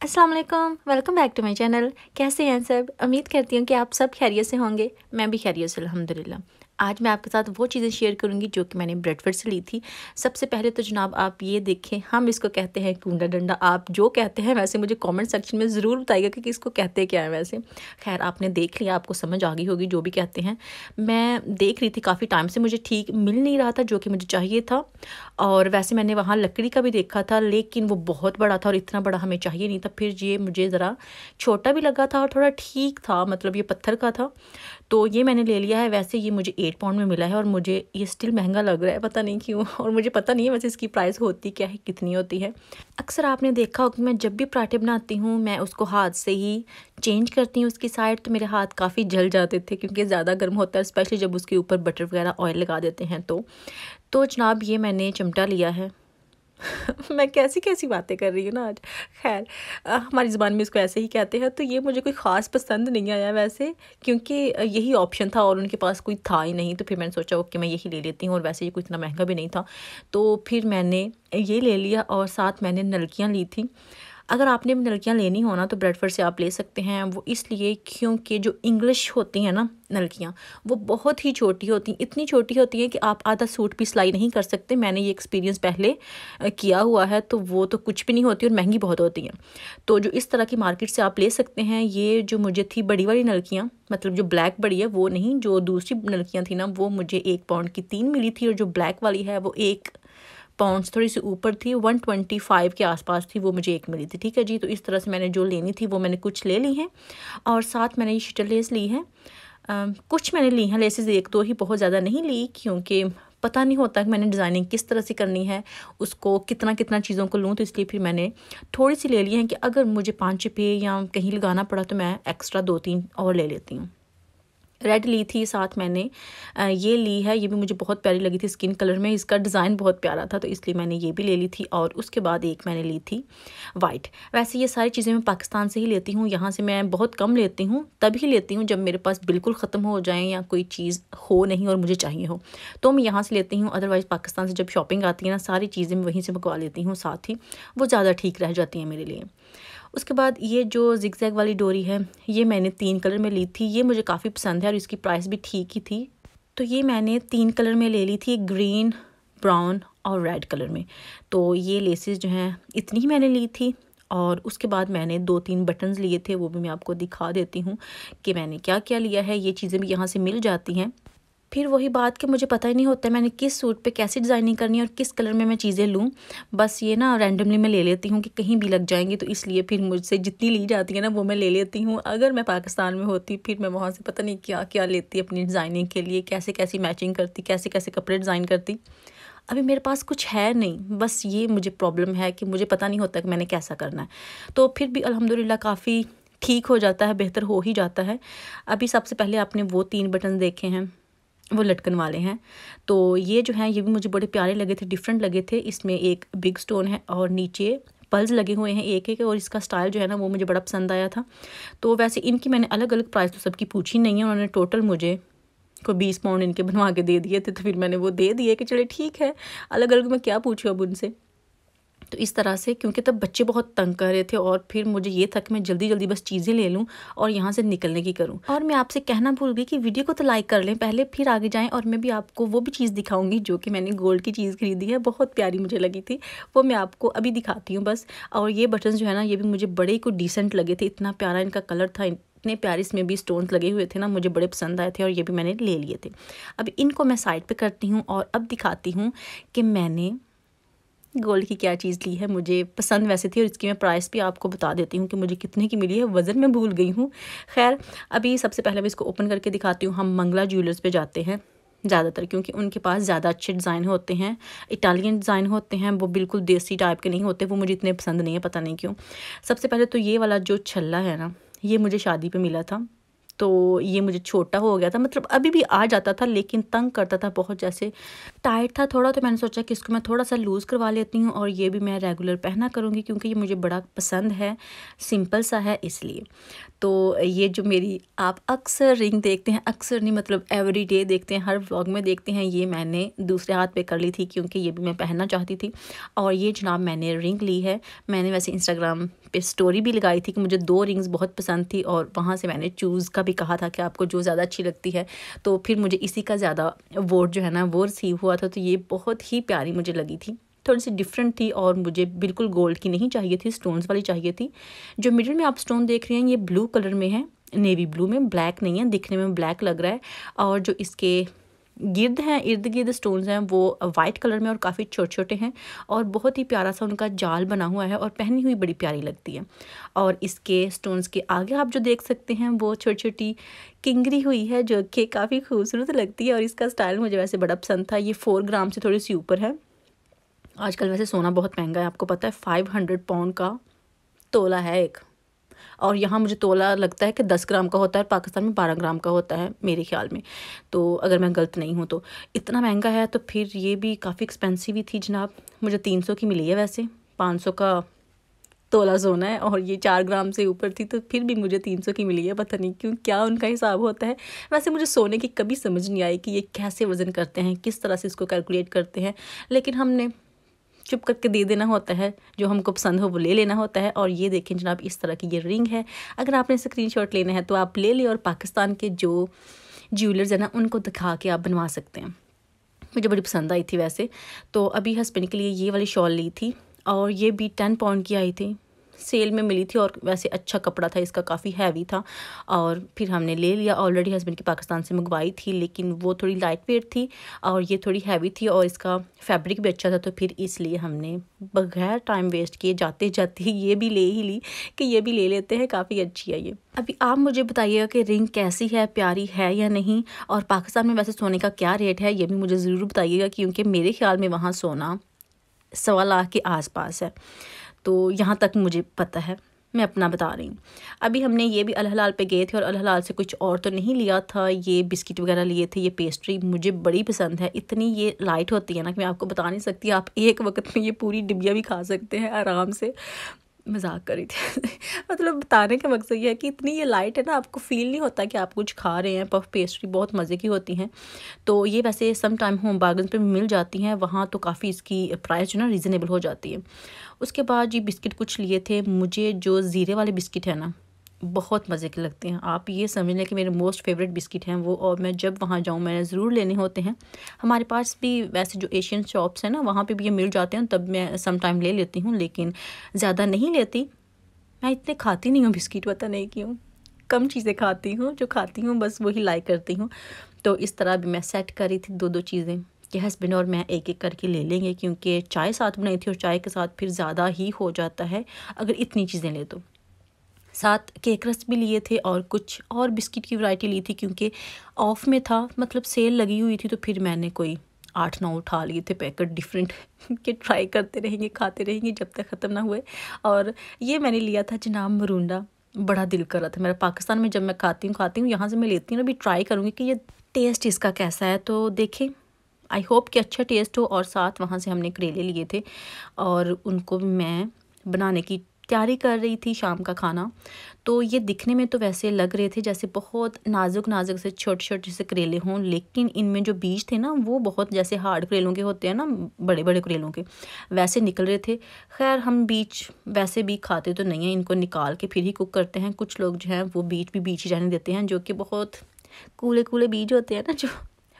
अस्सलाम वालेकुम, welcome back to my channel. कैसे हैं सब? उम्मीद करती हूँ कि आप सब खैरियत से होंगे। मैं भी खैरियत से अल्हम्दुलिल्लाह। आज मैं आपके साथ वो चीज़ें शेयर करूँगी जो कि मैंने ब्रेडफर्ड से ली थी। सबसे पहले तो जनाब आप ये देखें, हम इसको कहते हैं कूंडा डंडा। आप जो कहते हैं वैसे मुझे कमेंट सेक्शन में ज़रूर बताइएगा कि इसको कहते क्या है वैसे। खैर आपने देख लिया, आपको समझ आ गई होगी जो भी कहते हैं। मैं देख रही थी काफ़ी टाइम से, मुझे ठीक मिल नहीं रहा था जो कि मुझे चाहिए था। और वैसे मैंने वहाँ लकड़ी का भी देखा था, लेकिन वो बहुत बड़ा था और इतना बड़ा हमें चाहिए नहीं था। फिर ये मुझे ज़रा छोटा भी लगा था और थोड़ा ठीक था, मतलब ये पत्थर का था, तो ये मैंने ले लिया है। वैसे ये मुझे 8 पाउंड में मिला है और मुझे ये स्टिल महंगा लग रहा है, पता नहीं क्यों। और मुझे पता नहीं है वैसे इसकी प्राइस होती क्या है, कितनी होती है। अक्सर आपने देखा होगा कि मैं जब भी पराठे बनाती हूँ मैं उसको हाथ से ही चेंज करती हूँ उसकी साइड, तो मेरे हाथ काफ़ी जल जाते थे क्योंकि ज़्यादा गर्म होता है, स्पेशली जब उसके ऊपर बटर वगैरह ऑयल लगा देते हैं। तो जनाब ये मैंने चिमटा लिया है। मैं कैसी कैसी बातें कर रही हूँ ना आज। खैर हमारी ज़बान में इसको ऐसे ही कहते हैं। तो ये मुझे कोई ख़ास पसंद नहीं आया वैसे, क्योंकि यही ऑप्शन था और उनके पास कोई था ही नहीं। तो फिर मैंने सोचा ओके मैं यही ले लेती हूँ, और वैसे ये कोई इतना महंगा भी नहीं था। तो फिर मैंने ये ले लिया और साथ मैंने नलकियाँ ली थी। अगर आपने भी नलकियाँ लेनी हो ना तो ब्रेडफर्ड से आप ले सकते हैं। वो इसलिए क्योंकि जो इंग्लिश होती हैं ना नलकियाँ, वो बहुत ही छोटी होती हैं, इतनी छोटी होती हैं कि आप आधा सूट भी सिलाई नहीं कर सकते। मैंने ये एक्सपीरियंस पहले किया हुआ है। तो वो तो कुछ भी नहीं होती और महंगी बहुत होती हैं। तो जो इस तरह की मार्केट से आप ले सकते हैं। ये जो मुझे थी बड़ी वाली नलकियाँ, मतलब जो ब्लैक बड़ी है वो नहीं, जो दूसरी नलकियाँ थी ना वो मुझे 1 पाउंड की 3 मिली थी, और जो ब्लैक वाली है वो 1 पाउंड्स थोड़ी सी ऊपर थी, 125 के आसपास थी, वो मुझे 1 मिली थी। ठीक है जी। तो इस तरह से मैंने जो लेनी थी वो मैंने कुछ ले ली हैं, और साथ मैंने ये शिटर लेस ली है। कुछ मैंने ली हैं लेसेस, 1-2 ही, बहुत ज़्यादा नहीं ली, क्योंकि पता नहीं होता कि मैंने डिज़ाइनिंग किस तरह से करनी है, उसको कितना कितना चीज़ों को लूँ। तो इसलिए फिर मैंने थोड़ी सी ले ली हैं कि अगर मुझे 5 रुपये या कहीं लगाना पड़ा तो मैं एक्स्ट्रा 2-3 और ले लेती हूँ। रेड ली थी, साथ मैंने ये ली है। ये भी मुझे बहुत प्यारी लगी थी, स्किन कलर में, इसका डिज़ाइन बहुत प्यारा था, तो इसलिए मैंने ये भी ले ली थी। और उसके बाद एक मैंने ली थी वाइट। वैसे ये सारी चीज़ें मैं पाकिस्तान से ही लेती हूँ, यहाँ से मैं बहुत कम लेती हूँ। तभी लेती हूँ जब मेरे पास बिल्कुल ख़त्म हो जाए या कोई चीज़ हो नहीं और मुझे चाहिए हो, तो मैं यहाँ से लेती हूँ। अदरवाइज़ पाकिस्तान से जब शॉपिंग आती है ना, सारी चीज़ें मैं वहीं से मंगवा लेती हूँ, साथ ही वो ज़्यादा ठीक रह जाती हैं मेरे लिए। उसके बाद ये जो ज़िगज़ैग वाली डोरी है, ये मैंने 3 कलर में ली थी। ये मुझे काफ़ी पसंद है और इसकी प्राइस भी ठीक ही थी। तो ये मैंने 3 कलर में ले ली थी, ग्रीन, ब्राउन और रेड कलर में। तो ये लेसेस जो हैं इतनी ही मैंने ली थी। और उसके बाद मैंने 2-3 बटन्स लिए थे, वो भी मैं आपको दिखा देती हूँ कि मैंने क्या क्या लिया है। ये चीज़ें भी यहाँ से मिल जाती हैं। फिर वही बात कि मुझे पता ही नहीं होता मैंने किस सूट पे कैसी डिज़ाइनिंग करनी है और किस कलर में मैं चीज़ें लूँ। बस ये ना रैंडमली मैं ले लेती हूँ कि कहीं भी लग जाएंगी, तो इसलिए फिर मुझसे जितनी ली जाती है ना वो मैं ले लेती हूँ। अगर मैं पाकिस्तान में होती फिर मैं वहाँ से पता नहीं क्या क्या लेती अपनी डिज़ाइनिंग के लिए, कैसे कैसी मैचिंग करती, कैसे कैसे कपड़े डिज़ाइन करती। अभी मेरे पास कुछ है नहीं, बस ये मुझे प्रॉब्लम है कि मुझे पता नहीं होता कि मैंने कैसा करना है। तो फिर भी अल्हम्दुलिल्लाह काफ़ी ठीक हो जाता है, बेहतर हो ही जाता है। अभी सबसे पहले आपने वो 3 बटन देखे हैं, वो लटकन वाले हैं। तो ये जो हैं ये भी मुझे बड़े प्यारे लगे थे, डिफरेंट लगे थे। इसमें एक बिग स्टोन है और नीचे पल्स लगे हुए हैं एक एक, और इसका स्टाइल जो है ना वो मुझे बड़ा पसंद आया था। तो वैसे इनकी मैंने अलग अलग प्राइस तो सबकी पूछी नहीं है, उन्होंने टोटल मुझे को 20 पाउंड इनके बनवा के दे दिए थे। तो फिर मैंने वो दे दिए कि चले ठीक है, अलग अलग मैं क्या पूछूँ अब उनसे। तो इस तरह से, क्योंकि तब बच्चे बहुत तंग कर रहे थे और फिर मुझे ये था कि मैं जल्दी जल्दी बस चीज़ें ले लूँ और यहाँ से निकलने की करूँ। और मैं आपसे कहना भूल गई कि वीडियो को तो लाइक कर लें पहले, फिर आगे जाएं। और मैं भी आपको वो भी चीज़ दिखाऊंगी जो कि मैंने गोल्ड की चीज़ खरीदी है, बहुत प्यारी मुझे लगी थी, वो मैं आपको अभी दिखाती हूँ बस। और ये बटन जो है ना ये भी मुझे बड़े को डिसेंट लगे थे, इतना प्यारा इनका कलर था, इतने प्यारे इसमें भी स्टोन्स लगे हुए थे ना, मुझे बड़े पसंद आए थे और ये भी मैंने ले लिए थे। अब इनको मैं साइड पे करती हूँ और अब दिखाती हूँ कि मैंने गोल्ड की क्या चीज़ ली है। मुझे पसंद वैसे थी और इसकी मैं प्राइस भी आपको बता देती हूँ कि मुझे कितने की मिली है, वज़न मैं भूल गई हूँ। खैर अभी सबसे पहले मैं इसको ओपन करके दिखाती हूँ। हम मंगला ज्वेलर्स पे जाते हैं ज़्यादातर, क्योंकि उनके पास ज़्यादा अच्छे डिज़ाइन होते हैं, इटालियन डिज़ाइन होते हैं, वो बिल्कुल देसी टाइप के नहीं होते, वो मुझे इतने पसंद नहीं है, पता नहीं क्यों। सबसे पहले तो ये वाला जो छल्ला है ना, ये मुझे शादी पे मिला था। तो ये मुझे छोटा हो गया था, मतलब अभी भी आ जाता था लेकिन तंग करता था बहुत, जैसे टाइट था थोड़ा। तो मैंने सोचा कि इसको मैं थोड़ा सा लूज़ करवा लेती हूँ और ये भी मैं रेगुलर पहना करूँगी क्योंकि ये मुझे बड़ा पसंद है, सिंपल सा है इसलिए। तो ये जो मेरी आप अक्सर रिंग देखते हैं, अक्सर नहीं मतलब एवरीडे देखते हैं, हर व्लॉग में देखते हैं, ये मैंने दूसरे हाथ पे कर ली थी क्योंकि ये भी मैं पहनना चाहती थी। और ये जनाब मैंने रिंग ली है, मैंने वैसे इंस्टाग्राम पे स्टोरी भी लगाई थी कि मुझे 2 रिंग्स बहुत पसंद थी और वहाँ से मैंने चूज़ का भी कहा था कि आपको जो ज़्यादा अच्छी लगती है, तो फिर मुझे इसी का ज़्यादा वोट जो है ना वो रिसीव हुआ था। तो ये बहुत ही प्यारी मुझे लगी थी, थोड़ी सी डिफरेंट थी और मुझे बिल्कुल गोल्ड की नहीं चाहिए थी, स्टोन्स वाली चाहिए थी। जो मिडिल में आप स्टोन देख रहे हैं ये ब्लू कलर में है, नेवी ब्लू में, ब्लैक नहीं है, दिखने में ब्लैक लग रहा है। और जो इसके गिर्द हैं, इर्द गिर्द स्टोन्स हैं वो वाइट कलर में और काफ़ी छोटे छोटे हैं और बहुत ही प्यारा सा उनका जाल बना हुआ है और पहनी हुई बड़ी प्यारी लगती है। और इसके स्टोन्स के आगे आप जो देख सकते हैं वो छोटी छोटी किंगरी हुई है जो कि काफ़ी खूबसूरत लगती है और इसका स्टाइल मुझे वैसे बड़ा पसंद था। ये 4 ग्राम से थोड़ी सी ऊपर है। आजकल वैसे सोना बहुत महंगा है, आपको पता है 500 पाउंड का तोला है एक, और यहाँ मुझे तोला लगता है कि 10 ग्राम का होता है, पाकिस्तान में 12 ग्राम का होता है मेरे ख्याल में, तो अगर मैं गलत नहीं हूँ तो। इतना महंगा है तो फिर ये भी काफ़ी एक्सपेंसिव ही थी जनाब। मुझे 300 की मिली है, वैसे 500 का तोला सोना है और ये 4 ग्राम से ऊपर थी तो फिर भी मुझे 300 की मिली है। पता नहीं क्यों, क्या उनका हिसाब होता है। वैसे मुझे सोने की कभी समझ नहीं आई कि ये कैसे वज़न करते हैं, किस तरह से इसको कैलकुलेट करते हैं, लेकिन हमने चुप करके दे देना होता है, जो हमको पसंद हो वो ले लेना होता है। और ये देखें जनाब, इस तरह की ये रिंग है। अगर आपने स्क्रीनशॉट लेना है तो आप ले लें और पाकिस्तान के जो ज्वेलर्स हैं ना उनको दिखा के आप बनवा सकते हैं। मुझे बड़ी पसंद आई थी वैसे। तो अभी हस्बैंड के लिए ये वाली शॉल ली थी और ये भी 10 पाउंड की आई थी, सेल में मिली थी और वैसे अच्छा कपड़ा था इसका, काफ़ी हैवी था और फिर हमने ले लिया। ऑलरेडी हस्बैंड की पाकिस्तान से मंगवाई थी लेकिन वो थोड़ी लाइट वेट थी और ये थोड़ी हैवी थी और इसका फैब्रिक भी अच्छा था, तो फिर इसलिए हमने बगैर टाइम वेस्ट किए जाते जाते ये भी ले ही ली कि ये भी ले लेते हैं, काफ़ी अच्छी है ये। अभी आप मुझे बताइएगा कि रिंग कैसी है, प्यारी है या नहीं, और पाकिस्तान में वैसे सोने का क्या रेट है ये भी मुझे ज़रूर बताइएगा, क्योंकि मेरे ख्याल में वहाँ सोना 1.25 लाख के आसपास है, तो यहाँ तक मुझे पता है, मैं अपना बता रही हूँ। अभी हमने ये भी अल हलाल पे गए थे और अल हलाल से कुछ और तो नहीं लिया था, ये बिस्किट वगैरह लिए थे। ये पेस्ट्री मुझे बड़ी पसंद है, इतनी ये लाइट होती है ना कि मैं आपको बता नहीं सकती। आप एक वक्त में ये पूरी डिबिया भी खा सकते हैं आराम से। मजाक कर रही थी मतलब बताने का मकसद ये है कि इतनी ये लाइट है ना, आपको फील नहीं होता कि आप कुछ खा रहे हैं। पफ पेस्ट्री बहुत मज़े की होती हैं। तो ये वैसे सम टाइम होम बार्गन पे मिल जाती हैं, वहाँ तो काफ़ी इसकी प्राइस जो ना रीज़नेबल हो जाती है। उसके बाद ये बिस्किट कुछ लिए थे। मुझे जो ज़ीरे वाले बिस्किट है ना बहुत मज़े के लगते हैं। आप ये समझ लें कि मेरे मोस्ट फेवरेट बिस्किट हैं वो, और मैं जब वहाँ जाऊँ मैंने ज़रूर लेने होते हैं। हमारे पास भी वैसे जो एशियन शॉप्स हैं ना वहाँ पे भी ये मिल जाते हैं, तब मैं सम टाइम ले लेती हूँ, लेकिन ज़्यादा नहीं लेती। मैं इतने खाती नहीं हूँ बिस्किट, पता नहीं क्यों, कम चीज़ें खाती हूँ, जो खाती हूँ बस वही लाइक करती हूँ। तो इस तरह भी मैं सेट करी थी 2-2 चीज़ें कि हस्बैंड और मैं एक एक करके ले लेंगे, क्योंकि चाय साथ बनाई थी और चाय के साथ फिर ज़्यादा ही हो जाता है अगर इतनी चीज़ें ले तो। साथ केक रस भी लिए थे और कुछ और बिस्किट की वैरायटी ली थी, क्योंकि ऑफ में था, मतलब सेल लगी हुई थी, तो फिर मैंने कोई 8-9 उठा लिए थे पैकेट डिफरेंट के ट्राई करते रहेंगे, खाते रहेंगे जब तक ख़त्म ना हुए। और ये मैंने लिया था जनाब मरूंडा, बड़ा दिल कर रहा था मेरा। पाकिस्तान में जब मैं खाती हूँ यहाँ से मैं लेती हूँ ना, अभी ट्राई करूँगी कि ये टेस्ट इसका कैसा है, तो देखें। आई होप कि अच्छा टेस्ट हो। और साथ वहाँ से हमने करेले लिए थे और उनको मैं बनाने की तैयारी कर रही थी, शाम का खाना। तो ये दिखने में तो वैसे लग रहे थे जैसे बहुत नाजुक नाजुक से छोटे छोटे से करेले हों, लेकिन इनमें जो बीज थे ना वो बहुत जैसे हार्ड करेलों के होते हैं ना, बड़े बड़े करेलों के वैसे निकल रहे थे। खैर हम बीज वैसे भी खाते तो नहीं हैं, इनको निकाल के फिर ही कुक करते हैं। कुछ लोग जो हैं वो बीज भी बीज ही रहने देते हैं, जो कि बहुत कूले कूले बीज होते हैं ना, जो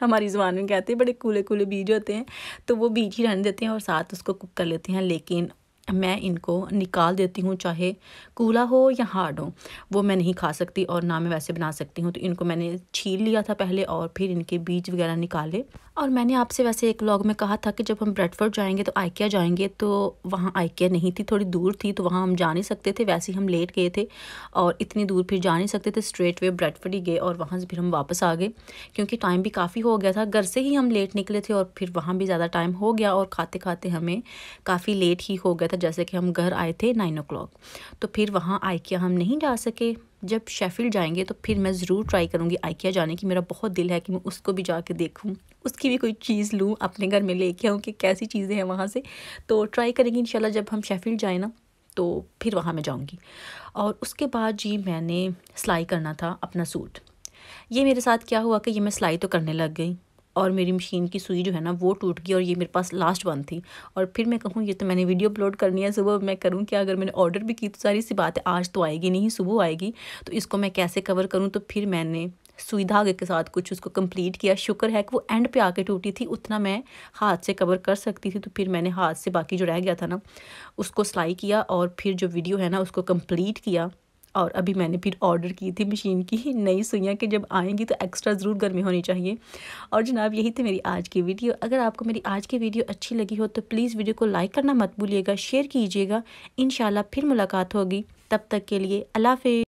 हमारी ज़ुबान में कहते हैं बड़े कूले कूले बीज होते हैं, तो वो बीज ही रहने देते हैं और साथ उसको कुक कर लेते हैं। लेकिन मैं इनको निकाल देती हूँ, चाहे कूला हो या हार्ड हो, वो मैं नहीं खा सकती और ना मैं वैसे बना सकती हूँ। तो इनको मैंने छील लिया था पहले और फिर इनके बीज वगैरह निकाले। और मैंने आपसे वैसे एक व्लॉग में कहा था कि जब हम ब्रेडफोर्ड जाएंगे तो आइकिया जाएंगे, तो वहाँ आइकिया नहीं थी, थोड़ी दूर थी, तो वहाँ हम जा नहीं सकते थे। वैसे ही हम लेट गए थे और इतनी दूर फिर जा नहीं सकते थे, स्ट्रेट वे ब्रेडफोर्ड ही गए और वहाँ से फिर हम वापस आ गए, क्योंकि टाइम भी काफ़ी हो गया था। घर से ही हम लेट निकले थे और फिर वहाँ भी ज़्यादा टाइम हो गया और खाते खाते हमें काफ़ी लेट ही हो गया था। जैसे कि हम घर आए थे 9 o'clock, तो फिर वहाँ आइकिया हम नहीं जा सके। जब शेफील्ड जाएंगे तो फिर मैं ज़रूर ट्राई करूँगी आइकिया जाने की। मेरा बहुत दिल है कि मैं उसको भी जाके देखूँ, उसकी भी कोई चीज़ लूँ, अपने घर में लेके आऊँ कि कैसी चीज़ें हैं वहाँ से। तो ट्राई करेंगे इंशाल्लाह जब हम शेफील्ड जाए ना, तो फिर वहाँ मैं जाऊँगी। और उसके बाद जी मैंने सिलाई करना था अपना सूट। ये मेरे साथ क्या हुआ कि ये मैं सिलाई तो करने लग गई, और मेरी मशीन की सुई जो है ना वो टूट गई और ये मेरे पास लास्ट वन थी। और फिर मैं कहूँ ये तो मैंने वीडियो अपलोड करनी है सुबह, मैं करूँ क्या? अगर मैंने ऑर्डर भी की तो सारी सी बात है आज तो आएगी नहीं, सुबह आएगी, तो इसको मैं कैसे कवर करूँ? तो फिर मैंने सुई धागे के साथ कुछ उसको कंप्लीट किया। शुक्र है कि वो एंड पे आके टूटी थी, उतना मैं हाथ से कवर कर सकती थी। तो फिर मैंने हाथ से बाकी जो रह गया था ना उसको सिलाई किया और फिर जो वीडियो है ना उसको कंप्लीट किया। और अभी मैंने फिर ऑर्डर की थी मशीन की नई सुइयाँ कि जब आएंगी तो एक्स्ट्रा ज़रूर गर्मी होनी चाहिए। और जनाब यही थी मेरी आज की वीडियो। अगर आपको मेरी आज की वीडियो अच्छी लगी हो तो प्लीज़ वीडियो को लाइक करना मत भूलिएगा, शेयर कीजिएगा। इंशाल्लाह फिर मुलाकात होगी, तब तक के लिए अल्लाह हाफ़िज़।